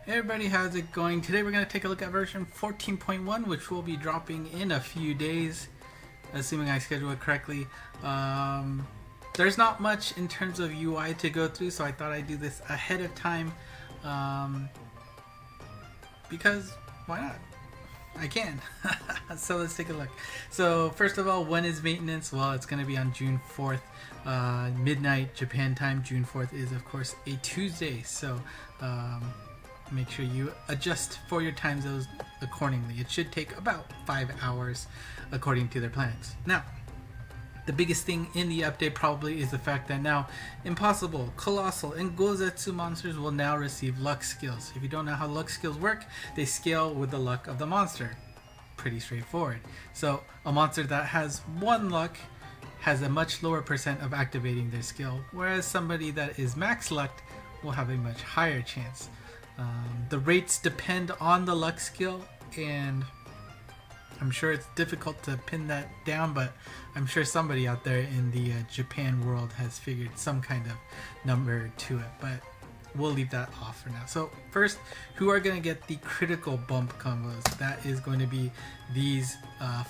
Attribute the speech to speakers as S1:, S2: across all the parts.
S1: Hey everybody, how's it going? Today we're going to take a look at version 14.1, which will be dropping in a few days, assuming I schedule it correctly. There's not much in terms of UI to go through, so I thought I'd do this ahead of time, because why not? I can. So let's take a look. So first of all, when is maintenance? Well, it's going to be on June 4th, midnight Japan time. June 4th is of course a Tuesday, so make sure you adjust for your time zones accordingly. It should take about 5 hours according to their plans. Now, the biggest thing in the update probably is the fact that now Impossible, Colossal, and Gozetsu monsters will now receive luck skills. If you don't know how luck skills work, they scale with the luck of the monster. Pretty straightforward. So a monster that has 1 luck has a much lower percent of activating their skill, whereas somebody that is max lucked will have a much higher chance. The rates depend on the luck skill, and I'm sure it's difficult to pin that down, but I'm sure somebody out there in the Japan world has figured some kind of number to it, but we'll leave that off for now. So first, who are going to get the critical bump combos? That is going to be these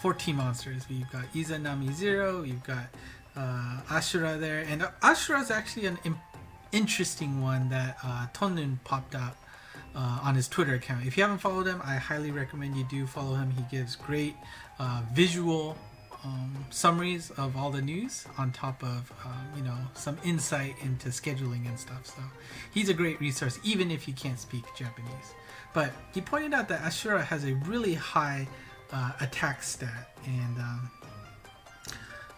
S1: 14 monsters. We've got Izanami Zero, you've got Ashura there, and Ashura is actually an interesting one that Tonun popped out on his Twitter account. If you haven't followed him, I highly recommend you do follow him. He gives great visual summaries of all the news on top of some insight into scheduling and stuff. So he's a great resource even if you can't speak Japanese. But he pointed out that Ashura has a really high attack stat, and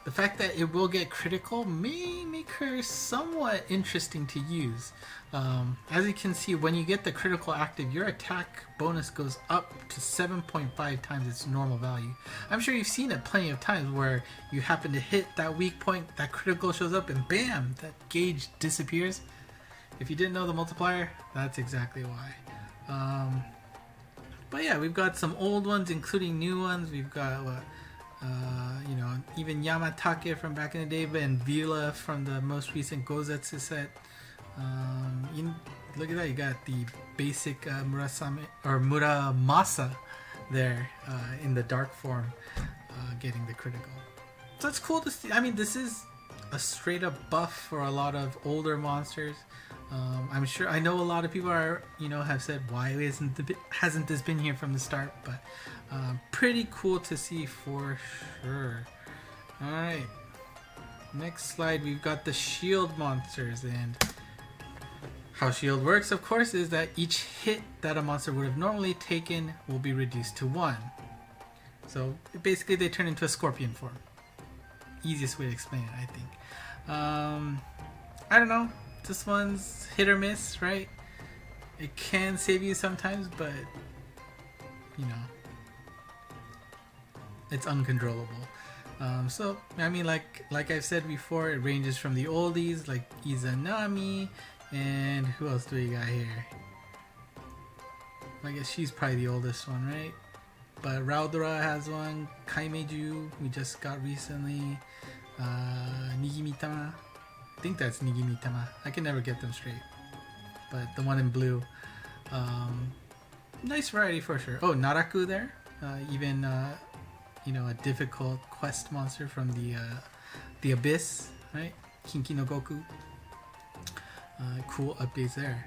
S1: the fact that it will get critical may make her somewhat interesting to use. As you can see, when you get the critical active, your attack bonus goes up to 7.5 times its normal value. I'm sure you've seen it plenty of times where you happen to hit that weak point, that critical shows up, and bam, that gauge disappears. If you didn't know the multiplier, that's exactly why. But yeah, we've got some old ones, including new ones. We've got even Yamatake from back in the day, and Vila from the most recent Gozetsu set. Look at that, you got the basic Muramasa there in the dark form getting the critical. So it's cool to see. I mean, this is a straight up buff for a lot of older monsters. I'm sure, I know a lot of people are, have said, why hasn't this been here from the start? But pretty cool to see for sure. Alright, next slide, we've got the shield monsters, and how shield works, of course, is that each hit that a monster would have normally taken will be reduced to 1. So basically they turn into a scorpion form. Easiest way to explain it, I think. I don't know, this one's hit or miss, right? It can save you sometimes, but it's uncontrollable. So I mean, like I've said before, it ranges from the oldies like Izanami, and who else do we got here? I guess she's probably the oldest one, right? But Raudora has one, Kaimeju we just got recently, Nigimitama, I think that's Nigimitama, I can never get them straight, but the one in blue. Nice variety for sure. Oh, Naraku there, even a difficult quest monster from the Abyss, right? Kinki no Goku. Cool updates there.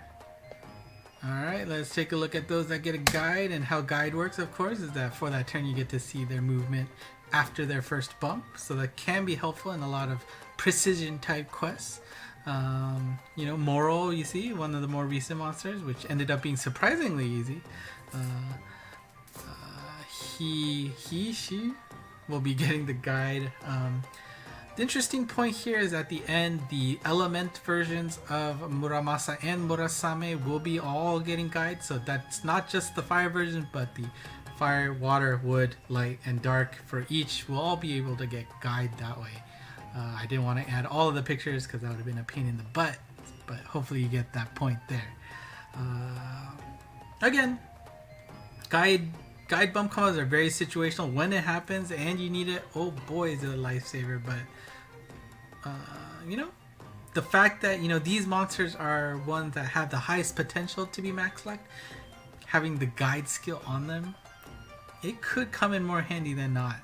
S1: Alright, let's take a look at those that get a guide. And how guide works, of course, is that for that turn you get to see their movement after their first bump. So that can be helpful in a lot of precision type quests. Moro, you see, one of the more recent monsters, which ended up being surprisingly easy. She will be getting the guide. The interesting point here is at the end, the element versions of Muramasa and Murasame will be all getting guides. So that's not just the fire version, but the fire, water, wood, light, and dark for each will all be able to get guide that way. I didn't want to add all of the pictures because that would have been a pain in the butt, but hopefully you get that point there. Again, guide bump combos are very situational. When it happens and you need it, oh boy, is it a lifesaver. But the fact that, you know, these monsters are ones that have the highest potential to be max select, having the guide skill on them, it could come in more handy than not.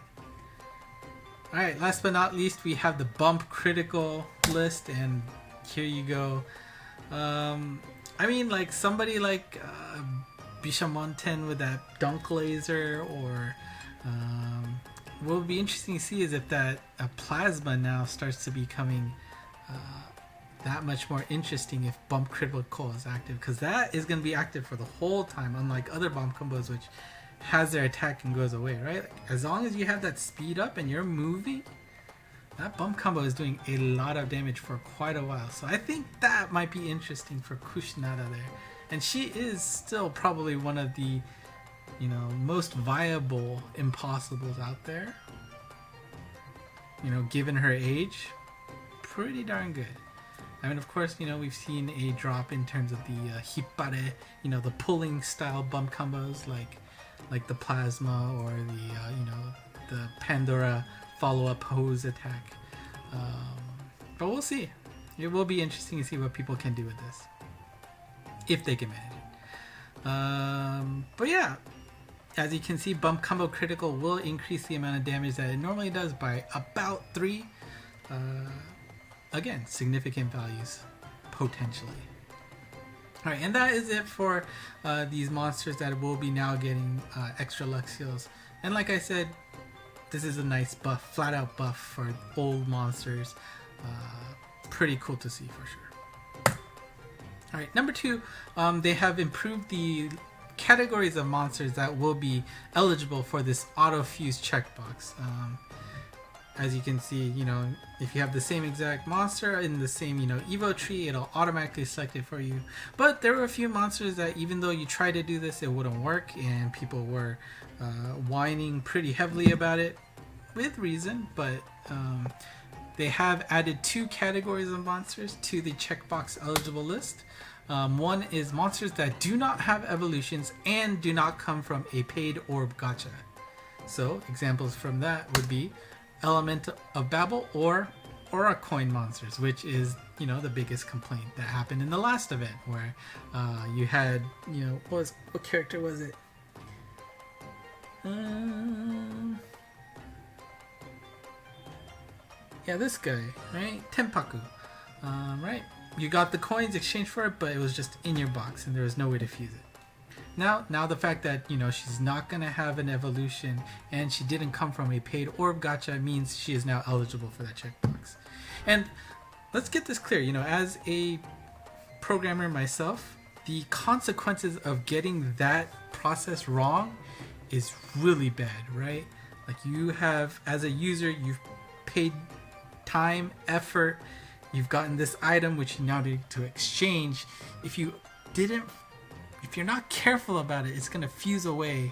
S1: Alright, last but not least, we have the bump critical list, and here you go. I mean, like somebody like Bishamonten with that dunk laser, or what would be interesting to see is if that plasma now starts to becoming that much more interesting if bump critical is active, because that is going to be active for the whole time, unlike other bomb combos which has their attack and goes away, right? Like, as long as you have that speed up and you're moving, that bump combo is doing a lot of damage for quite a while. So I think that might be interesting for Kushinada there. And she is still probably one of the, you know, most viable impossibles out there. You know, given her age, pretty darn good. I mean, of course, you know, we've seen a drop in terms of the hippare, you know, the pulling style bump combos like the plasma, or the you know, the Pandora follow-up hose attack. But we'll see. It will be interesting to see what people can do with this, if they can manage it. But yeah, as you can see, bump combo critical will increase the amount of damage that it normally does by about 3. Again, significant values, potentially. Alright, and that is it for these monsters that will be now getting extra luck skills. And like I said, this is a nice buff, flat out buff for old monsters. Pretty cool to see for sure. Alright, number 2, they have improved the categories of monsters that will be eligible for this auto fuse checkbox. As you can see, you know, if you have the same exact monster in the same, you know, Evo tree, it'll automatically select it for you. But there were a few monsters that, even though you tried to do this, it wouldn't work, and people were whining pretty heavily about it, with reason. But they have added 2 categories of monsters to the checkbox eligible list. One is monsters that do not have evolutions and do not come from a paid orb gacha. So examples from that would be Element of Babel or Aura Coin monsters, which is, you know, the biggest complaint that happened in the last event, where you had, you know, what character was it? Yeah, this guy, right? Tenpaku, right? You got the coins exchanged for it, but it was just in your box and there was no way to fuse it. Now the fact that, you know, she's not gonna have an evolution and she didn't come from a paid orb gacha means she is now eligible for that checkbox. And let's get this clear, you know, as a programmer myself, the consequences of getting that process wrong is really bad, right? Like, you have, as a user, you've paid time, effort, you've gotten this item which you now need to exchange. If you're not careful about it, it's going to fuse away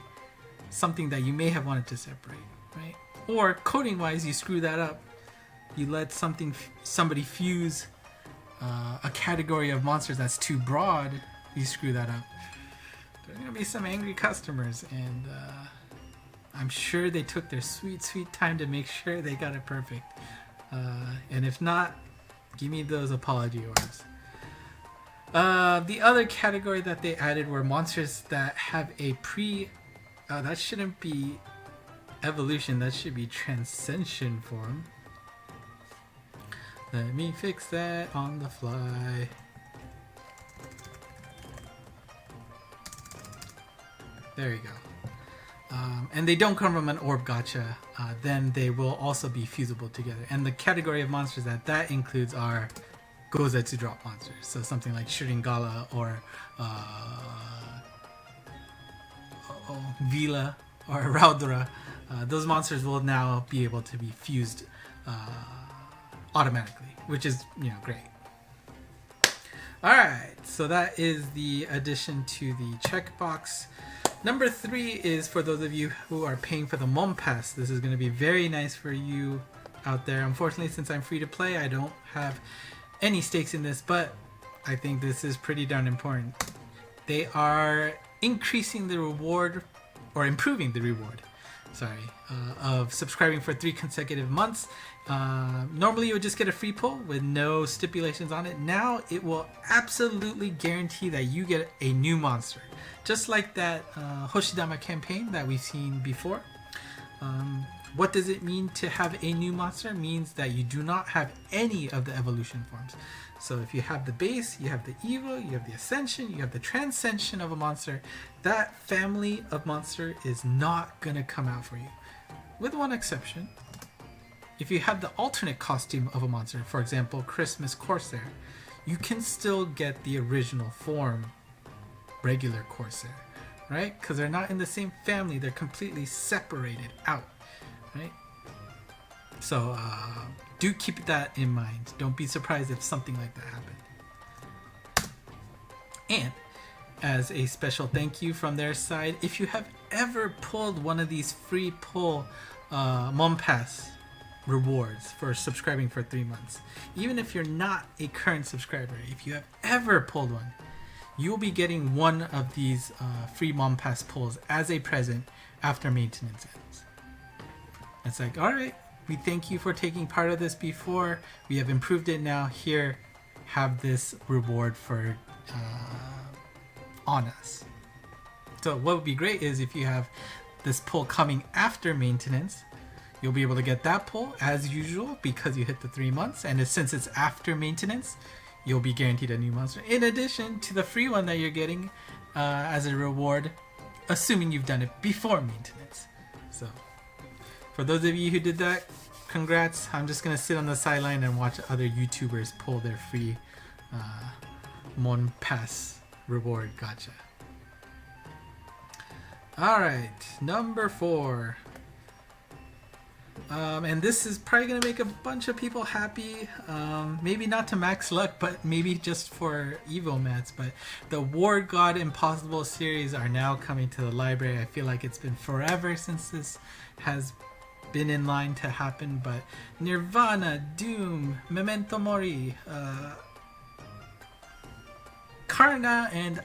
S1: something that you may have wanted to separate, right? Or coding wise, you screw that up. You let somebody fuse a category of monsters that's too broad, you screw that up. There's going to be some angry customers, and I'm sure they took their sweet time to make sure they got it perfect. And if not, give me those apology orders. The other category that they added were monsters that have a that shouldn't be evolution, that should be transcension form. Let me fix that on the fly. There you go. And they don't come from an orb gacha, then they will also be fusible together. And the category of monsters that includes are Gozetsu drop monsters, so something like Shiringala or Vila or Raudra. Those monsters will now be able to be fused automatically, which is, you know, great. Alright, so that is the addition to the checkbox. Number 3 is for those of you who are paying for the Mon Pass. This is going to be very nice for you out there. Unfortunately, since I'm free to play, I don't have any stakes in this, but I think this is pretty darn important. They are increasing the reward, or improving the reward, of subscribing for 3 consecutive months. Normally you would just get a free pull with no stipulations on it. Now it will absolutely guarantee that you get a new monster, just like that Hoshidama campaign that we've seen before. What does it mean to have a new monster? It means that you do not have any of the evolution forms. So if you have the base, you have the evo, you have the ascension, you have the transcension of a monster, that family of monster is not gonna come out for you. With one exception. If you have the alternate costume of a monster, for example, Christmas Corsair, you can still get the original form, regular Corsair, right? Because they're not in the same family, they're completely separated out, right? So do keep that in mind. Don't be surprised if something like that happened. And as a special thank you from their side, if you have ever pulled one of these free pull Mon Pass rewards for subscribing for 3 months, even if you're not a current subscriber, if you have ever pulled one, you will be getting one of these free Mon Pass pulls as a present after maintenance ends. It's like, alright, we thank you for taking part of this before. We have improved it now. Here, have this reward for on us. So what would be great is if you have this pull coming after maintenance, you'll be able to get that pull as usual because you hit the 3 months, and since it's after maintenance, you'll be guaranteed a new monster in addition to the free one that you're getting as a reward, assuming you've done it before maintenance. So for those of you who did that, congrats. I'm just gonna sit on the sideline and watch other YouTubers pull their free Mon Pass reward gacha. Alright, number 4. And this is probably going to make a bunch of people happy. Maybe not to max luck, but maybe just for Evo mats. But the War God Impossible series are now coming to the library. I feel like it's been forever since this has been in line to happen. But Nirvana, Doom, Memento Mori, Karma, and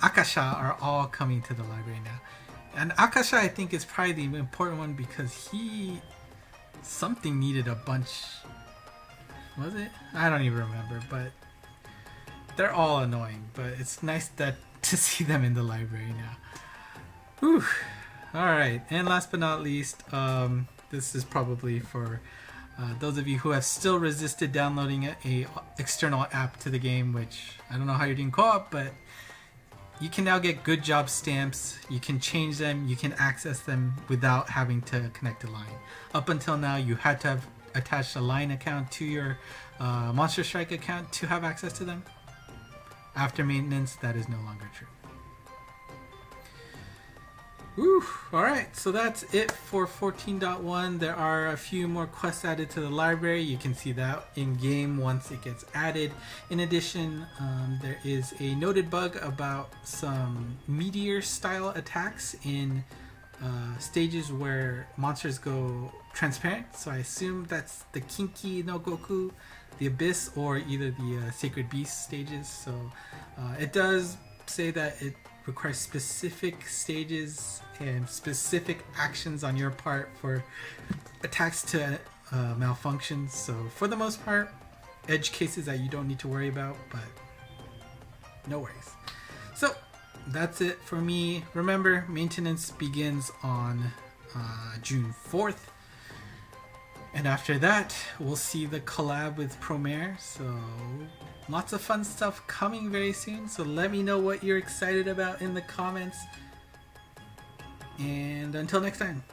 S1: Akasha are all coming to the library now. And Akasha, I think, is probably the important one because something needed a bunch. Was it? I don't even remember, but they're all annoying. But it's nice to see them in the library now. Whew. Alright, and last but not least, this is probably for those of you who have still resisted downloading a external app to the game, which I don't know how you're doing co-op, but you can now get good job stamps. You can change them, you can access them without having to connect a line. Up until now, you had to have attached a line account to your Monster Strike account to have access to them. After maintenance, that is no longer true. Woo! Alright, so that's it for 14.1. There are a few more quests added to the library. You can see that in game once it gets added. In addition, there is a noted bug about some meteor style attacks in stages where monsters go transparent. So I assume that's the Kinki no Goku, the Abyss, or either the Sacred Beast stages. So it does say that it requires specific stages and specific actions on your part for attacks to malfunction. So for the most part, edge cases that you don't need to worry about, but no worries. So that's it for me. Remember, maintenance begins on June 4th. And after that, we'll see the collab with Promare. So lots of fun stuff coming very soon. So let me know what you're excited about in the comments. And until next time.